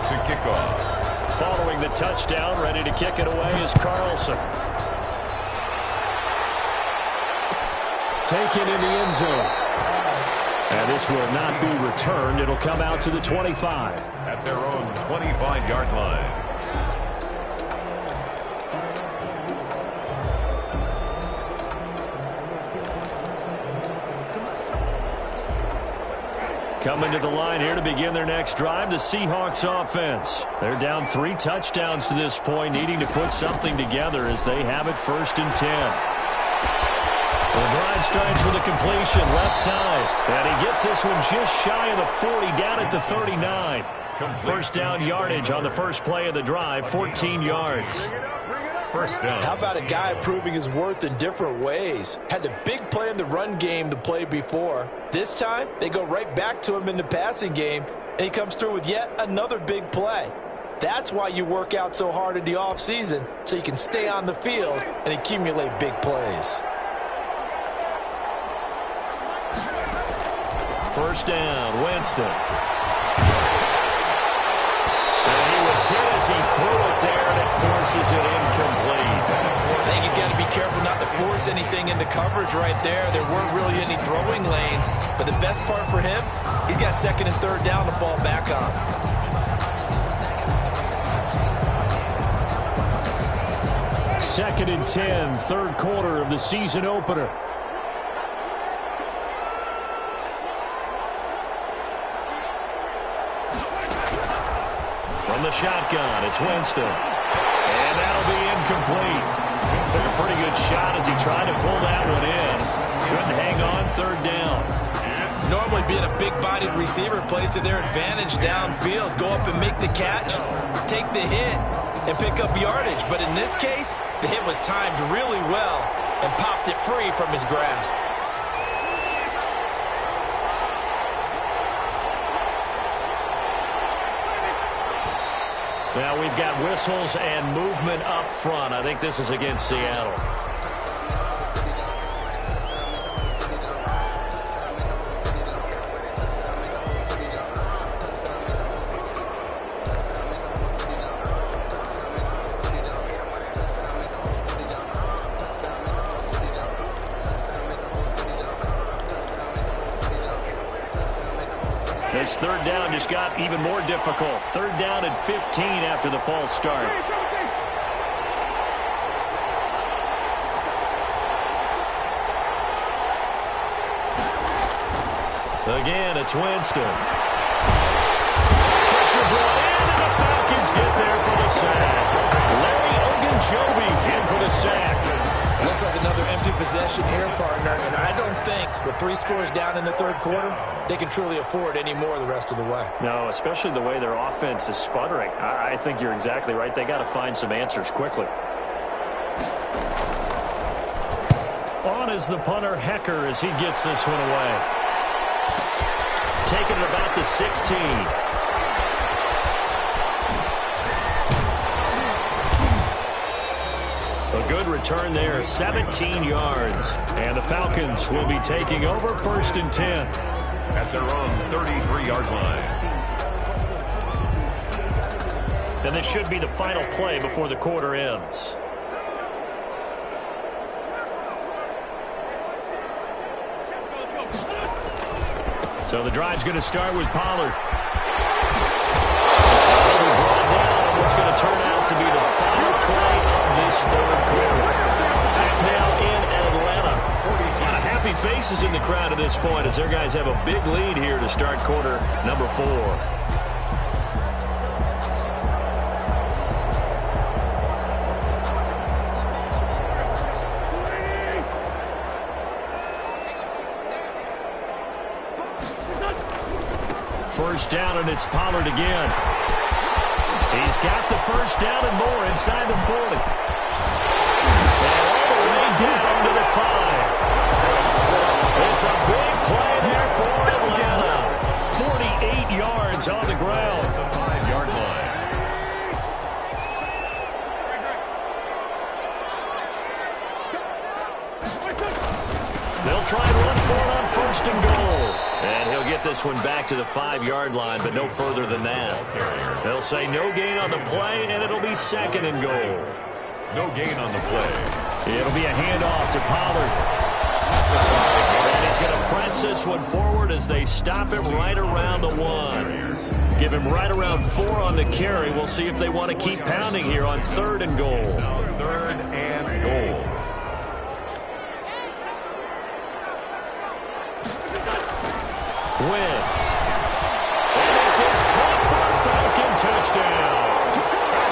to kick off. Following the touchdown, ready to kick it away is Carlson. Taken in the end zone. And this will not be returned. It'll come out to the 25. At their own 25-yard line. Coming to the line here to begin their next drive, the Seahawks offense. They're down 3 touchdowns to this point, needing to put something together as they have it 1st and 10. The drive starts with a completion left side. And he gets this one just shy of the 40, down at the 39. First down yardage on the first play of the drive, 14 yards. First down. How about a guy proving his worth in different ways? Had a big play in the run game the play before. This time, they go right back to him in the passing game, and he comes through with yet another big play. That's why you work out so hard in the offseason, so you can stay on the field and accumulate big plays. First down, Winston. And he was hit as he threw it there, and it forces it incomplete. I think he's got to be careful not to force anything into coverage right there. There weren't really any throwing lanes, but the best part for him, he's got 2nd and 3rd down to fall back on. Second and 10, 3rd quarter of the season opener. From the shotgun, it's Winston. And that'll be incomplete. Took a pretty good shot as he tried to pull that one in. Couldn't hang on, 3rd down. Normally being a big-bodied receiver plays to their advantage downfield. Go up and make the catch, take the hit, and pick up yardage. But in this case, the hit was timed really well and popped it free from his grasp. Now we've got whistles and movement up front. I think this is against Seattle. This 3rd down just got even more difficult. 3rd down and 15 after the false start. Again, it's Winston. Pressure brought in, and the Falcons get there for the sack. Larry Ogunjobi in for the sack. Looks like another empty possession here, partner, and I don't think with 3 scores down in the 3rd quarter, they can truly afford any more the rest of the way. No, especially the way their offense is sputtering. I think you're exactly right. They got to find some answers quickly. On is the punter, Hecker, as he gets this one away. Taking it about the 16. A good return there, 17 yards. And the Falcons will be taking over 1st and 10. At their own 33-yard line. And this should be the final play before the quarter ends. So the drive's going to start with Pollard. Brought down what's going to turn out to be the final play of this 3rd quarter. Back now in Atlanta. A lot of happy faces in the crowd at this point as their guys have a big lead here to start quarter number 4. First down, and it's Pollard again. He's got the first down and more inside the 40. And all the way down to the 5. It's a big play there for Atlanta. 48 yards on the ground. The 5-yard line. They'll try and run for it on 1st and goal. And he'll get this one back to the 5-yard line, but no further than that. They'll say no gain on the play, and it'll be 2nd and goal. No gain on the play. It'll be a handoff to Pollard. And he's going to press this one forward as they stop him right around the 1. Give him right around 4 on the carry. We'll see if they want to keep pounding here on 3rd and goal. 3rd and goal. Wentz. And this is caught for a Falcon touchdown.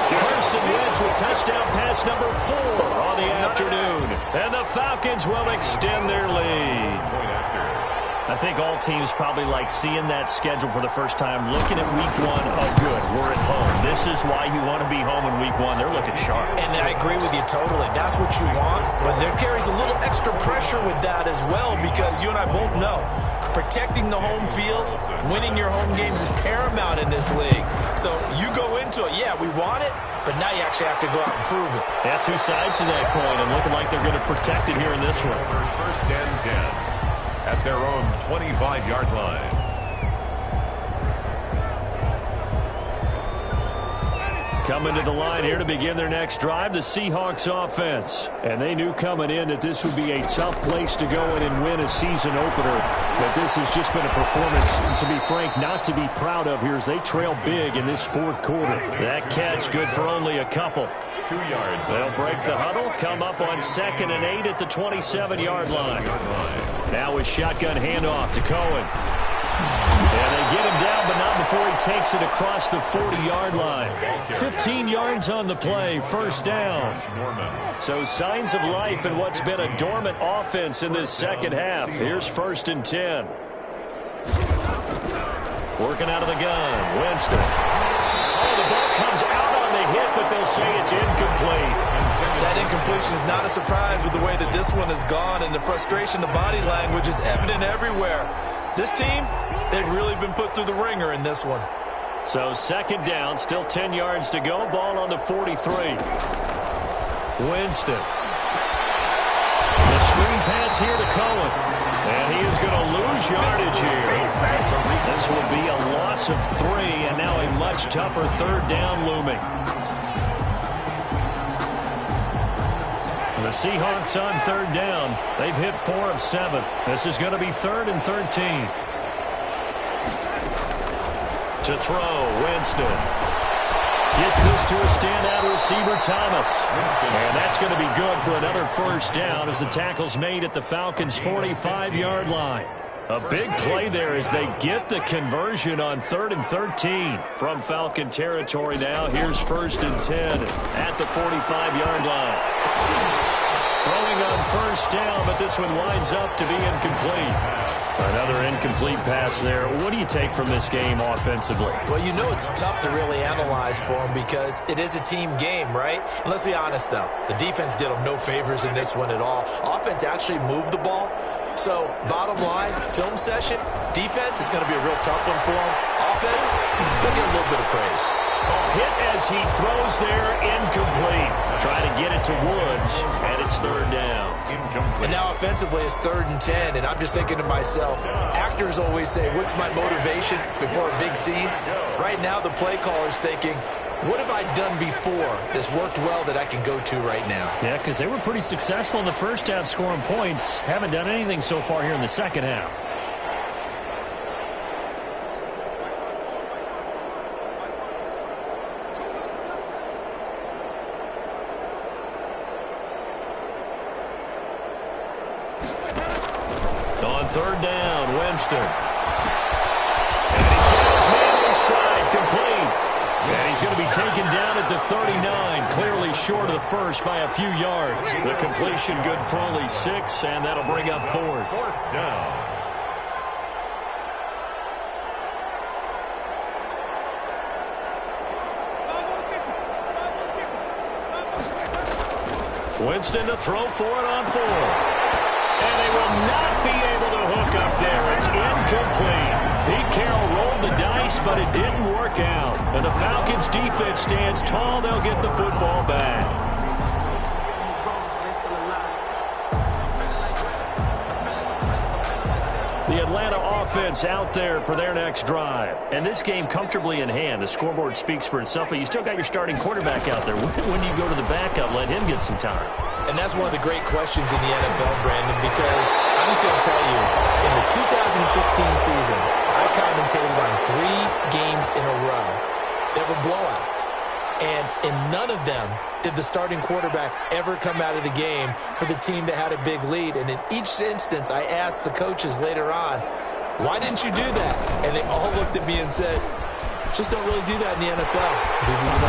Carson Wentz with touchdown pass number 4 on the afternoon. And the Falcons will extend their lead. I think all teams probably like seeing that schedule for the first time, looking at week 1. Oh, good, we're at home. This is why you want to be home in week 1. They're looking sharp. And I agree with you totally. That's what you want. But there carries a little extra pressure with that as well, because you and I both know protecting the home field, winning your home games is paramount in this league. So you go into it, yeah, we want it, but now you actually have to go out and prove it. Yeah, 2 sides to that coin, and looking like they're going to protect it here in this one. 1st and 10 at their own 25-yard line. Coming to the line here to begin their next drive, the Seahawks offense. And they knew coming in that this would be a tough place to go in and win a season opener. But this has just been a performance, to be frank, not to be proud of here as they trail big in this 4th quarter. That catch good for only a couple. 2 yards. They'll break the huddle, come up on 2nd and 8 at the 27-yard line. Now with shotgun handoff to Cohen. And they get him down, but not before he takes it across the 40-yard line. 15 yards on the play, 1st down. So signs of life in what's been a dormant offense in this 2nd half. Here's 1st and 10. Working out of the gun, Winston. Oh, the ball comes out on the hit, but they'll say it's incomplete. That incompletion is not a surprise with the way that this one has gone, and the frustration, the body language is evident everywhere. This team, they've really been put through the ringer in this one. So 2nd down, still 10 yards to go. Ball on the 43. Winston. The screen pass here to Cohen. And he is going to lose yardage here. This will be a loss of 3, and now a much tougher 3rd down looming. The Seahawks on 3rd down. They've hit 4 of 7. This is going to be 3rd and 13. To throw, Winston. Gets this to a standout receiver, Thomas. And that's going to be good for another 1st down as the tackle's made at the Falcons' 45-yard line. A big play there as they get the conversion on 3rd and 13 from Falcon territory now. Here's 1st and 10 at the 45-yard line. Throwing on 1st down, but this one winds up to be incomplete. Another incomplete pass there. What do you take from this game offensively? Well, you know it's tough to really analyze for them because it is a team game, right? And let's be honest, though. The defense did them no favors in this one at all. Offense actually moved the ball. So, bottom line, film session, defense is going to be a real tough one for them. Offense, they'll get a little bit of praise. Hit as he throws there, incomplete. Trying to get it to Woods, and it's 3rd down. Incomplete. And now offensively it's 3rd and 10, and I'm just thinking to myself, actors always say, what's my motivation before a big scene? Right now the play caller's thinking, what have I done before that's worked well that I can go to right now? Yeah, because they were pretty successful in the 1st half scoring points. Haven't done anything so far here in the 2nd half. On 3rd down, Winston. And he's got his man in stride, complete. And he's going to be taken down at the 39, clearly short of the 1st by a few yards. The completion good for only 6, and that'll bring up 4th. 4th down. Winston to throw for it on 4. And they will not be able to hook up there. It's incomplete. Pete Carroll rolled the dice, but it didn't work out. And the Falcons' defense stands tall. They'll get the football back. The Atlanta offense out there for their next drive. And this game comfortably in hand. The scoreboard speaks for itself, but you still got your starting quarterback out there. When do you go to the backup, let him get some time? And that's one of the great questions in the NFL, Brandon, because I'm just going to tell you, in the 2015 season, I commentated on 3 games in a row that were blowouts. And in none of them did the starting quarterback ever come out of the game for the team that had a big lead. And in each instance, I asked the coaches later on, why didn't you do that? And they all looked at me and said, just don't really do that in the NFL.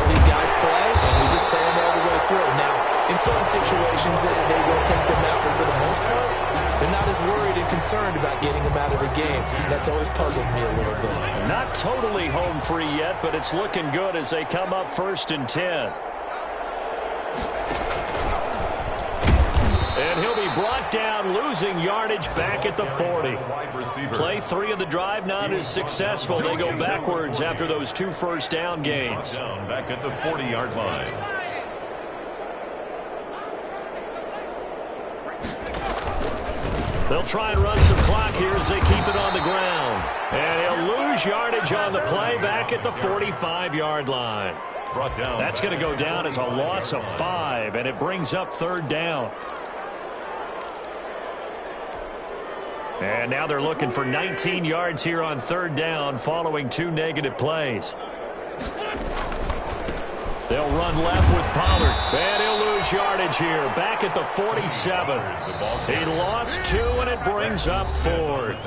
These guys play, and we just play them all the way through. Now, in certain situations, they will take them out, but for the most part, they're not as worried and concerned about getting them out of the game. And that's always puzzled me a little bit. Not totally home free yet, but it's looking good as they come up 1st and 10. And he'll be brought down, losing yardage back at the 40. Play 3 of the drive not as successful. They go backwards after those 2 first-down gains. Back at the 40-yard line. They'll try and run some clock here as they keep it on the ground. And he'll lose yardage on the play back at the 45-yard line. That's going to go down as a loss of 5, and it brings up 3rd down. And now they're looking for 19 yards here on 3rd down following 2 negative plays. They'll run left with Pollard. And he'll lose yardage here. Back at the 47. He lost 2, and it brings up 4th.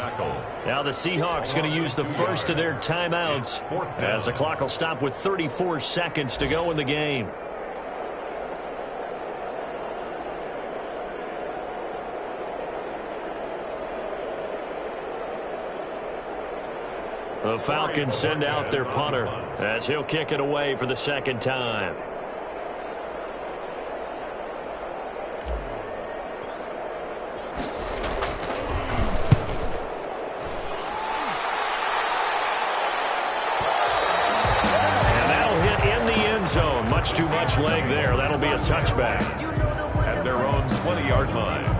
Now the Seahawks going to use the first of their timeouts as the clock will stop with 34 seconds to go in the game. The Falcons send out their punter as he'll kick it away for the 2nd time. And that'll hit in the end zone. Much too much leg there. That'll be a touchback. At their own 20-yard line.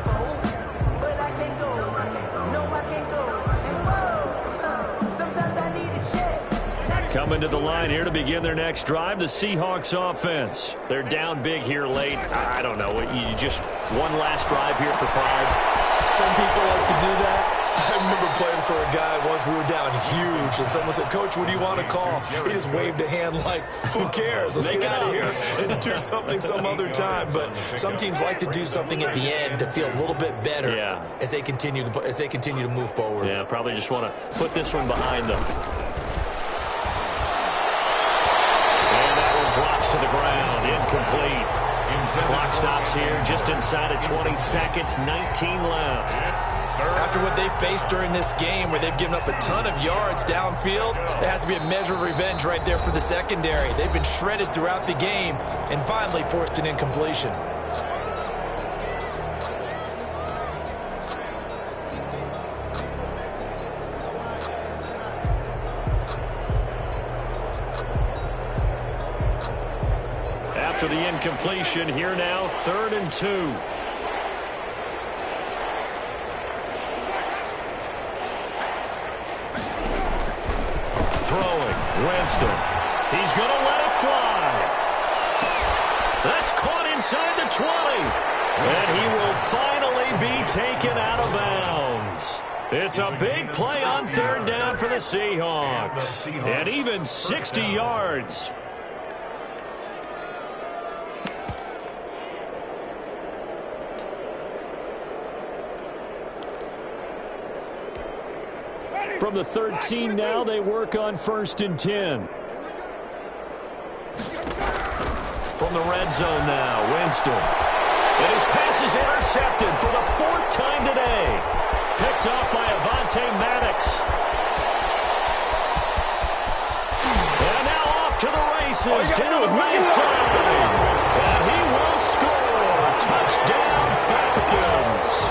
Coming to the line here to begin their next drive, the Seahawks offense. They're down big here late. I don't know. You just one last drive here for pride. Some people like to do that. I remember playing for a guy once. We were down huge, and someone said, Coach, what do you want to call? He just waved a hand like, who cares? Let's get out of here and do something some other time. But some teams like to do something at the end to feel a little bit better as they continue to move forward. Yeah, probably just want to put this one behind them. Drops to the ground, incomplete. Clock stops here just inside of 20 seconds, 19 left. After what they faced during this game where they've given up a ton of yards downfield, there has to be a measure of revenge right there for the secondary. They've been shredded throughout the game and finally forced an incompletion. To the incompletion here now, 3rd and 2. Throwing, Winston. He's going to let it fly. That's caught inside the 20. And he will finally be taken out of bounds. It's a big play on 3rd down for the Seahawks. And even 60 yards. From the 13 now, they work on 1st and 10. From the red zone now, Winston. And his pass is intercepted for the 4th time today. Picked off by Avonte Maddox. And now off to the races, down the right side. And he will score. Touchdown, Falcons.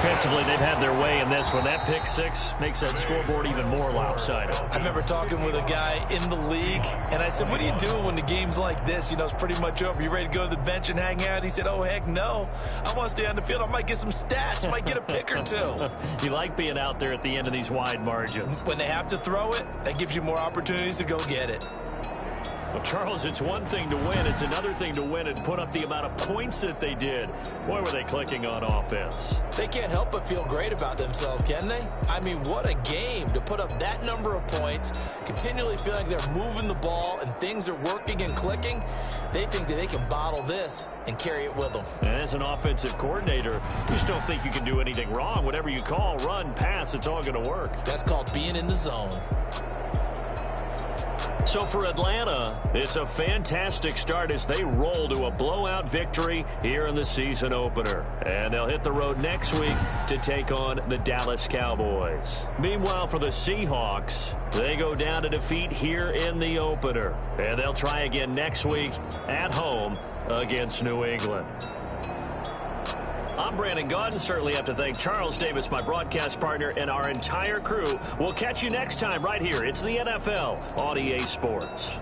Offensively, they've had their way in this one. That pick six makes that scoreboard even more lopsided. I remember talking with a guy in the league, and I said, what do you do when the game's like this? You know, it's pretty much over. You ready to go to the bench and hang out? He said, oh, heck no. I want to stay on the field. I might get some stats. I might get a pick or two. You like being out there at the end of these wide margins. When they have to throw it, that gives you more opportunities to go get it. Well, Charles, it's one thing to win. It's another thing to win and put up the amount of points that they did. Boy, were they clicking on offense. They can't help but feel great about themselves, can they? I mean, what a game to put up that number of points, continually feeling like they're moving the ball and things are working and clicking. They think that they can bottle this and carry it with them. And as an offensive coordinator, you just don't think you can do anything wrong. Whatever you call, run, pass, it's all going to work. That's called being in the zone. So for Atlanta, it's a fantastic start as they roll to a blowout victory here in the season opener. And they'll hit the road next week to take on the Dallas Cowboys. Meanwhile, for the Seahawks, they go down to defeat here in the opener. And they'll try again next week at home against New England. I'm Brandon Gaudin. Certainly have to thank Charles Davis, my broadcast partner, and our entire crew. We'll catch you next time right here. It's the NFL on EA Sports.